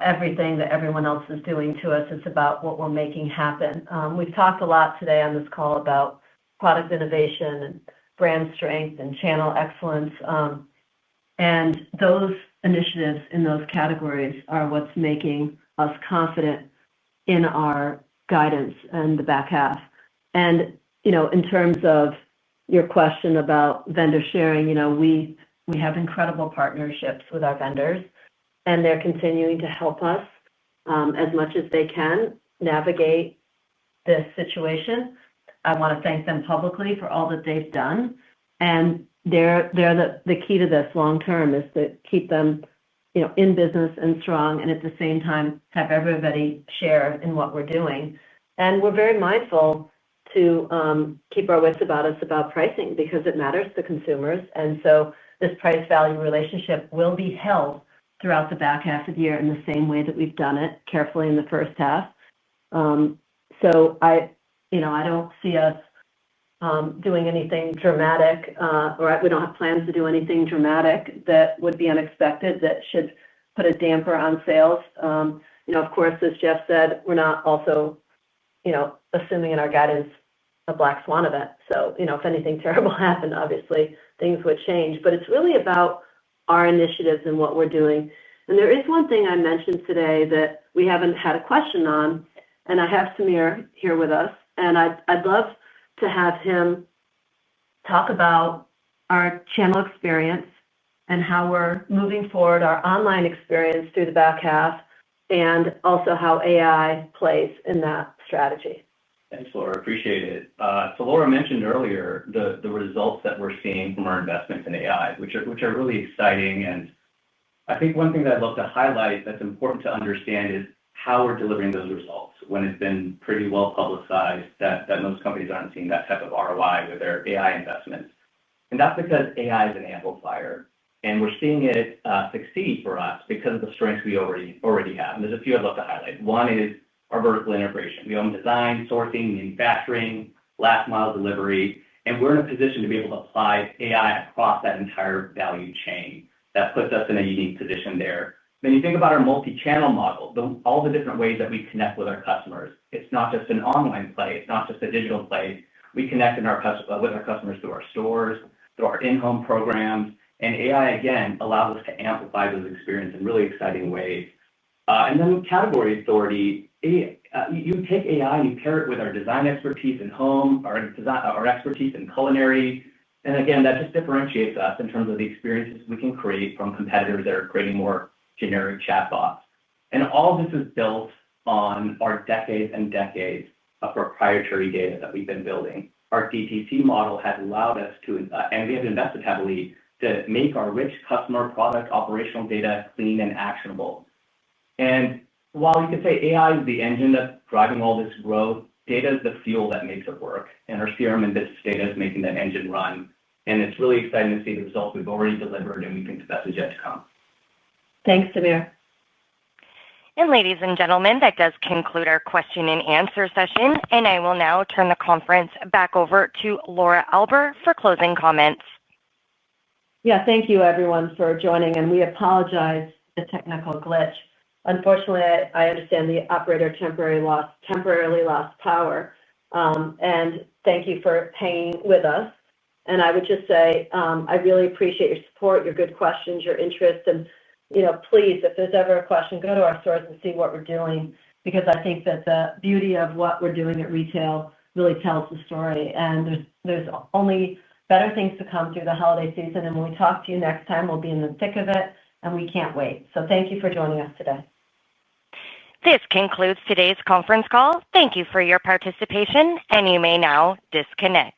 Speaker 3: everything that everyone else is doing to us. It's about what we're making happen. We've talked a lot today on this call about product innovation and brand strength and channel excellence. And those initiatives in those categories are what's making us confident in our guidance and the back half. And, in terms of your question about vendor sharing, we have incredible partnerships with our vendors, and they're continuing to help us as much as they can navigate this situation. I want to thank them publicly for all that they've done. And they're the key to this long term is to keep them, in business and strong, and at the same time have everybody share in what we're doing. And we're very mindful to keep our wits about us about pricing because it matters to consumers. And so this price value relationship will be held throughout the back half of the year in the same way that we've done it carefully in the first half. So I don't see us doing anything dramatic, or we don't have plans to do anything dramatic that would be unexpected that should put a damper on sales. Of course, as Jeff said, we're not also, assuming in our guidance a black swan event. So, if anything terrible happened, obviously things would change. But it's really about our initiatives and what we're doing. And there is one thing I mentioned today that we haven't had a question on, and I have Samir here with us, and I'd love to have him talk about our channel experience and how we're moving forward our online experience through the back half, and also how AI plays in that strategy.
Speaker 15: Thanks, Laura. Appreciate it. So Laura mentioned earlier the results that we're seeing from our investments in AI, which are really exciting. And I think one thing that I'd love to highlight that's important to understand is how we're delivering those results when it's been pretty well publicized that most companies aren't seeing that type of ROI with their AI investments. And that's because AI is an amplifier. And we're seeing it succeed for us because of the strengths we already have. And there's a few I'd love to highlight. One is our vertical integration. We own design, sourcing, manufacturing, last mile delivery, and we're in a position to be able to apply AI across that entire value chain. That puts us in a unique position there. Then you think about our multi-channel model, all the different ways that we connect with our customers. It's not just an online play. It's not just a digital play. We connect with our customers through our stores, through our in-home programs. And AI, again, allows us to amplify those experiences in really exciting ways. And then category authority, you take AI and you pair it with our design expertise in home, our expertise in culinary. And again, that just differentiates us in terms of the experiences we can create from competitors that are creating more generic chatbots. And all this is built on our decades and decades of proprietary data that we've been building. Our DTC model has allowed us to, and we have invested heavily, to make our rich customer product operational data clean and actionable. And while you could say AI is the engine that's driving all this growth, data is the fuel that makes it work. And our CRM and business data is making that engine run. And it's really exciting to see the results we've already delivered, and we think the best is yet to come.
Speaker 3: Thanks, Samir.
Speaker 7: And ladies and gentlemen, that does conclude our question and answer session. And I will now turn the conference back over to Laura Alber for closing comments.
Speaker 3: Yeah, thank you, everyone, for joining. And we apologize for the technical glitch. Unfortunately, I understand the operator temporarily lost power. And thank you for hanging with us. And I would just say I really appreciate your support, your good questions, your interest. And please, if there's ever a question, go to our stores and see what we're doing, because I think that the beauty of what we're doing at retail really tells the story. And there's only better things to come through the holiday season. And when we talk to you next time, we'll be in the thick of it, and we can't wait. So thank you for joining us today.
Speaker 7: This concludes today's conference call. Thank you for your participation, and you may now disconnect.